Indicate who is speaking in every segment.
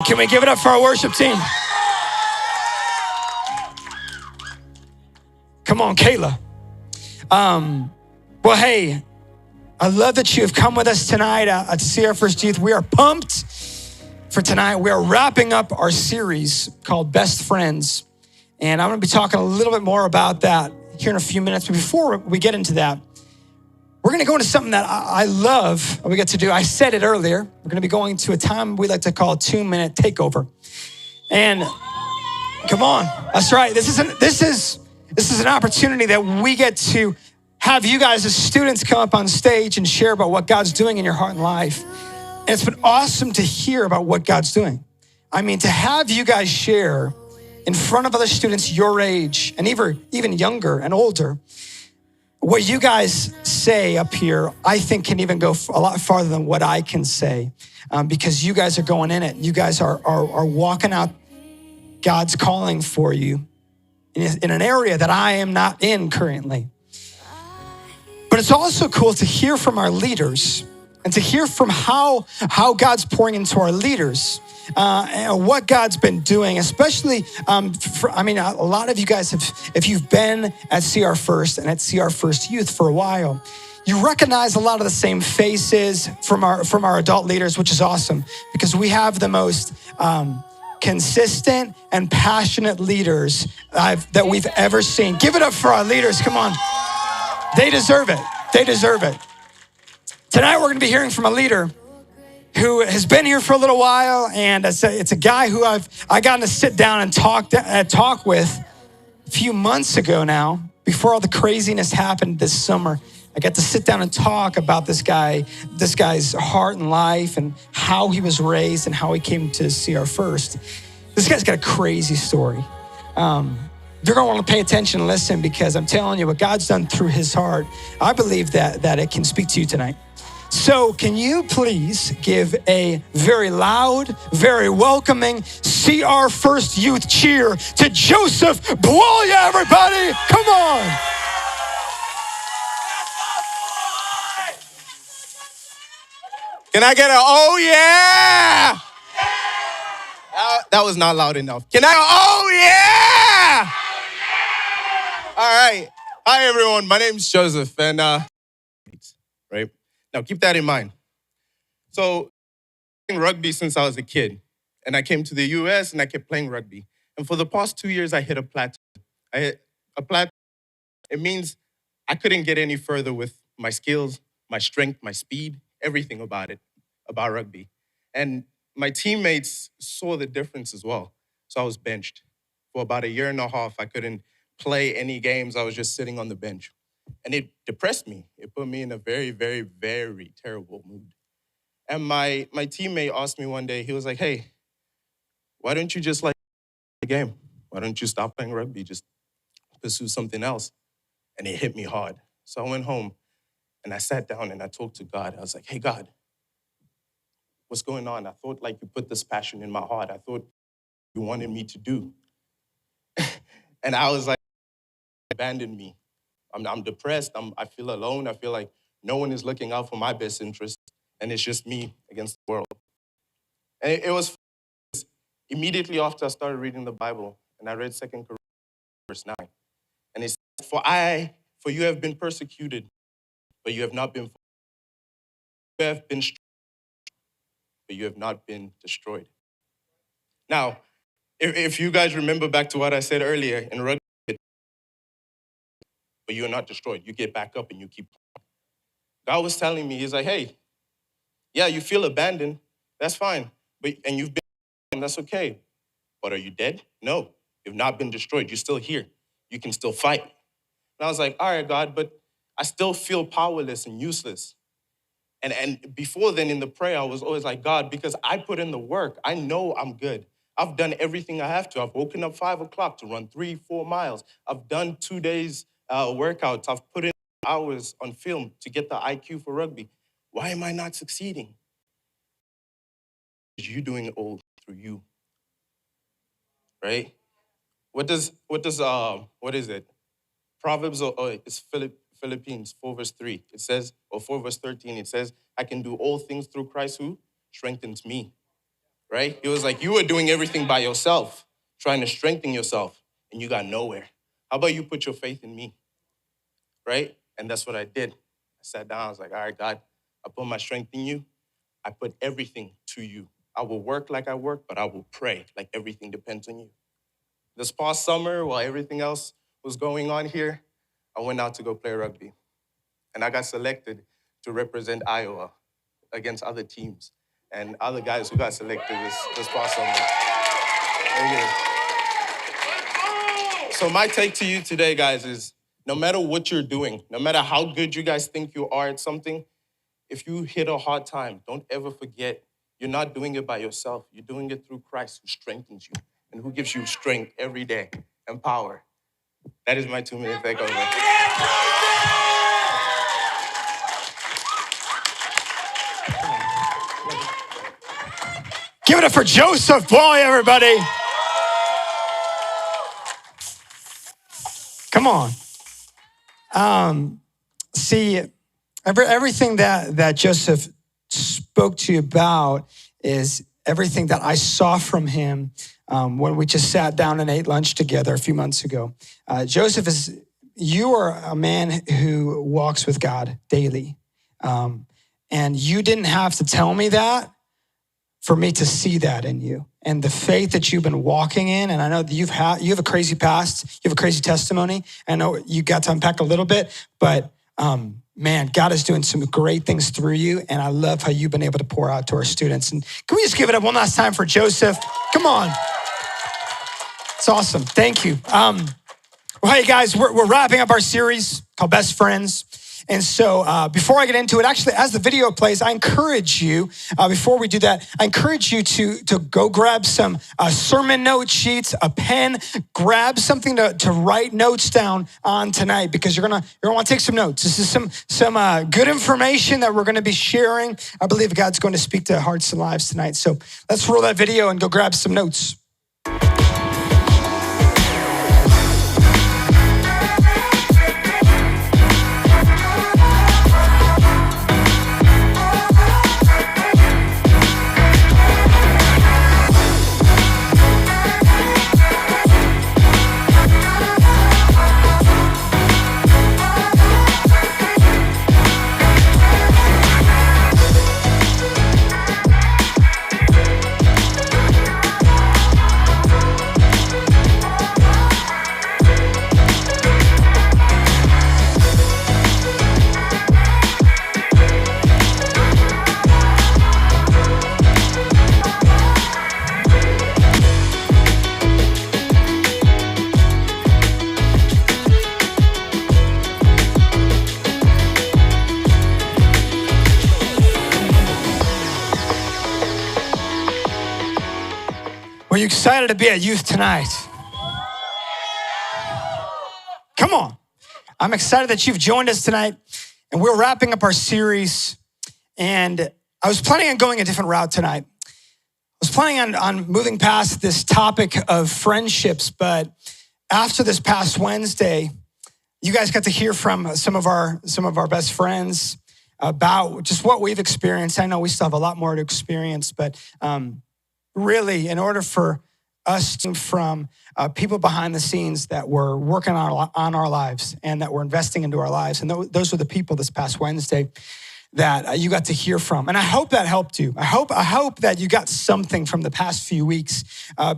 Speaker 1: Can we give it up for our worship team? Come on, Kayla. Well, hey, I love that you have come with us tonight to see our first youth. We are pumped for tonight. We are wrapping up our series called Best Friends. And I'm going to be talking a little bit more about that here in a few minutes. But before we get into that, we're going to go into something that I love we get to do. I said it earlier. We're going to be going to a time we like to call a 2-minute takeover. And come on, that's right. This is an opportunity that we get to have you guys as students come up on stage and share about what God's doing in your heart and life. And it's been awesome to hear about what God's doing. I mean, to have you guys share in front of other students your age and even younger and older, what you guys say up here, I think can even go a lot farther than what I can say, because you guys are going in it. You guys are walking out God's calling for you in an area that I am not in currently. But it's also cool to hear from our leaders and to hear from how God's pouring into our leaders and what God's been doing, especially, a lot of you guys have, if you've been at CR First and at CR First Youth for a while, you recognize a lot of the same faces from our adult leaders, which is awesome because we have the most consistent and passionate leaders that we've ever seen. Give it up for our leaders, come on. They deserve it, they deserve it. Tonight we're gonna be hearing from a leader who has been here for a little while, and it's a guy who I got to sit down and talk with a few months ago now, before all the craziness happened this summer. I got to sit down and talk about this guy's heart and life and how he was raised and how he came to CR First. This guy's got a crazy story. You're gonna want to pay attention and listen because I'm telling you what God's done through his heart. I believe that it can speak to you tonight. So can you please give a very loud, very welcoming CR First Youth cheer to Joseph Buoya, everybody? Come on.
Speaker 2: Can I get a oh yeah? That was not loud enough. Can I oh yeah? All right. Hi everyone. My name's Joseph and right? Now keep that in mind. So playing rugby since I was a kid, and I came to the US and I kept playing rugby. And for the past 2 years I hit a plateau. I hit a plateau. It means I couldn't get any further with my skills, my strength, my speed, everything about rugby. And my teammates saw the difference as well. So I was benched. For about a year and a half, I couldn't play any games. I was just sitting on the bench. And it depressed me. It put me in a very, very, very terrible mood. And my teammate asked me one day, he was like, hey, why don't you just like the game? Why don't you stop playing rugby? Just pursue something else. And it hit me hard. So I went home and I sat down and I talked to God. I was like, hey, God, what's going on? I thought like you put this passion in my heart. I thought you wanted me to do. And I was like, abandoned me. I'm depressed. I feel alone. I feel like no one is looking out for my best interest. And it's just me against the world. And it was immediately after I started reading the Bible and I read 2 Corinthians verse 9. And it says, for you have been persecuted, but you have not been, you have been, but you have not been destroyed. Now, if you guys remember back to what I said earlier in rugby, but you're not destroyed. You get back up and you keep. God was telling me, he's like, hey, yeah, you feel abandoned. That's fine. And you've been, and that's okay. But are you dead? No, you've not been destroyed. You're still here. You can still fight. And I was like, all right, God, but I still feel powerless and useless. And before then in the prayer, I was always like, God, because I put in the work, I know I'm good. I've done everything I have to. I've woken up 5 o'clock to run 3-4 miles. I've done 2 days workouts. I've put in hours on film to get the IQ for rugby. Why am I not succeeding? You doing it all through you, right? What is it? Proverbs, it's Philippines 4 verse 3. It says, or 4 verse 13, it says, I can do all things through Christ who strengthens me. right? He was like, you were doing everything by yourself, trying to strengthen yourself, and you got nowhere. How about you put your faith in me, right? And that's what I did. I sat down, I was like, all right, God, I put my strength in you. I put everything to you. I will work like I work, but I will pray like everything depends on you. This past summer, while everything else was going on here, I went out to go play rugby. And I got selected to represent Iowa against other teams and other guys who got selected this past summer. Okay. So my take to you today, guys, is no matter what you're doing, no matter how good you guys think you are at something, if you hit a hard time, don't ever forget you're not doing it by yourself. You're doing it through Christ who strengthens you and who gives you strength every day and power. That is my 2-minute takeover.
Speaker 1: Give it up for Joseph. Boy, everybody. Come on. See, everything that Joseph spoke to you about is everything that I saw from him when we just sat down and ate lunch together a few months ago. Joseph, you are a man who walks with God daily. And you didn't have to tell me that for me to see that in you and the faith that you've been walking in. And I know that you have a crazy past, you have a crazy testimony. I know you got to unpack a little bit, but man, God is doing some great things through you. And I love how you've been able to pour out to our students. And can we just give it up one last time for Joseph? Come on. It's awesome. Thank you. Well, hey guys, we're wrapping up our series called Best Friends. And so before I get into it, actually, as the video plays, I encourage you, before we do that, I encourage you to go grab some sermon note sheets, a pen, grab something to write notes down on tonight, because you're gonna want to take some notes. This is some good information that we're gonna be sharing. I believe God's going to speak to hearts and lives tonight. So let's roll that video and go grab some notes. Are you excited to be at youth tonight? Come on. I'm excited that you've joined us tonight, and we're wrapping up our series. And I was planning on going a different route tonight. I was planning on moving past this topic of friendships, but after this past Wednesday, you guys got to hear from some of our best friends about just what we've experienced. I know we still have a lot more to experience, but really, in order for us to from people behind the scenes that were working on our lives and that were investing into our lives, and those were the people this past Wednesday that you got to hear from. And I hope that helped you. I hope that you got something from the past few weeks,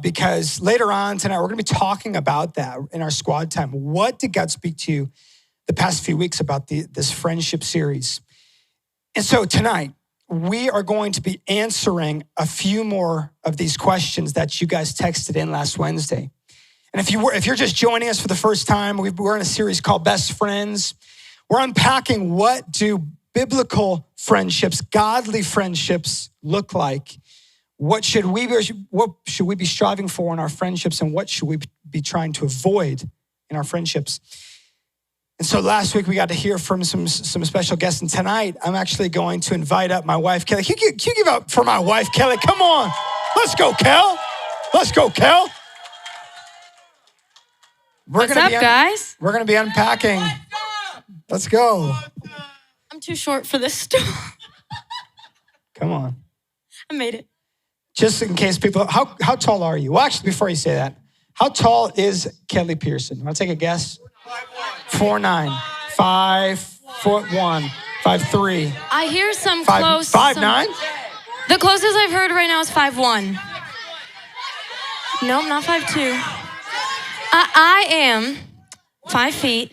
Speaker 1: because later on tonight, we're going to be talking about that in our squad time. What did God speak to you the past few weeks about this friendship series? And so tonight, we are going to be answering a few more of these questions that you guys texted in last Wednesday. And if you're just joining us for the first time, we're in a series called Best Friends. We're unpacking, what do biblical friendships, godly friendships look like? What should we be striving for in our friendships, and what should we be trying to avoid in our friendships? And so last week we got to hear from some special guests, and tonight I'm actually going to invite up my wife, Kelly. Can you give up for my wife, Kelly? Come on. Let's go, Kel. Let's go, Kel.
Speaker 3: What's up, guys?
Speaker 1: We're going to be unpacking. Let's go.
Speaker 3: I'm too short for this stool.
Speaker 1: Come on.
Speaker 3: I made it.
Speaker 1: just in case people, how tall are you? Well, actually, before you say that, how tall is Kelly Pearson? Want to take a guess? 4'9", 5'1", 5'3".
Speaker 3: I hear some close.
Speaker 1: 5'9"?
Speaker 3: The closest I've heard right now is 5'1". Nope, not 5'2". I am 5 feet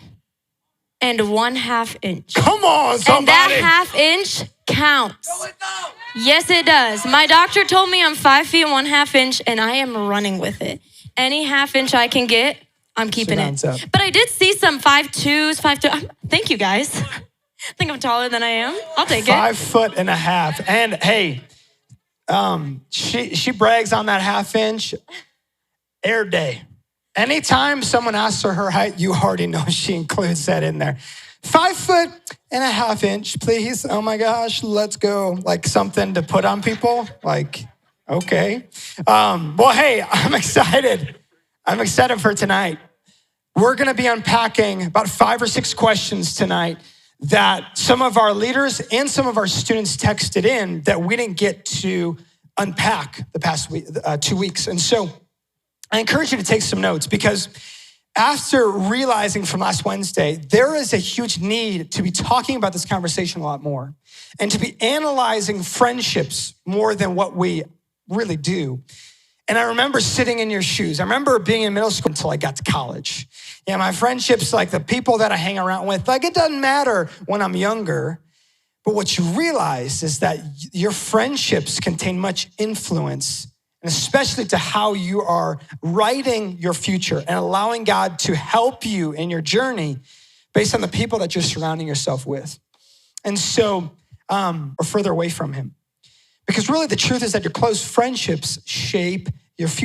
Speaker 3: and 1/2 inch.
Speaker 1: Come on, somebody.
Speaker 3: And that 1/2 inch counts. No, it don't. Yes, it does. My doctor told me I'm 5 feet and 1/2 inch, and I am running with it. Any 1/2 inch I can get, I'm keeping it. But I did see some 5'2s, 5'2". Thank you, guys. I think I'm taller than I am. I'll take
Speaker 1: 5'1.5". And hey, she brags on that 1/2 inch air day. Anytime someone asks her her height, you already know she includes that in there. 5'1.5 inch, please. Oh my gosh, let's go. Like something to put on people. Like, okay. Well, hey, I'm excited. I'm excited for tonight. We're gonna be unpacking about 5 or 6 questions tonight that some of our leaders and some of our students texted in that we didn't get to unpack the past 2 weeks. And so I encourage you to take some notes, because after realizing from last Wednesday, there is a huge need to be talking about this conversation a lot more and to be analyzing friendships more than what we really do. And I remember sitting in your shoes. I remember being in middle school until I got to college. Yeah, my friendships, like the people that I hang around with, like it doesn't matter when I'm younger. But what you realize is that your friendships contain much influence, and especially to how you are writing your future and allowing God to help you in your journey based on the people that you're surrounding yourself with. And so, or further away from him. Because really the truth is that your close friendships shape your future.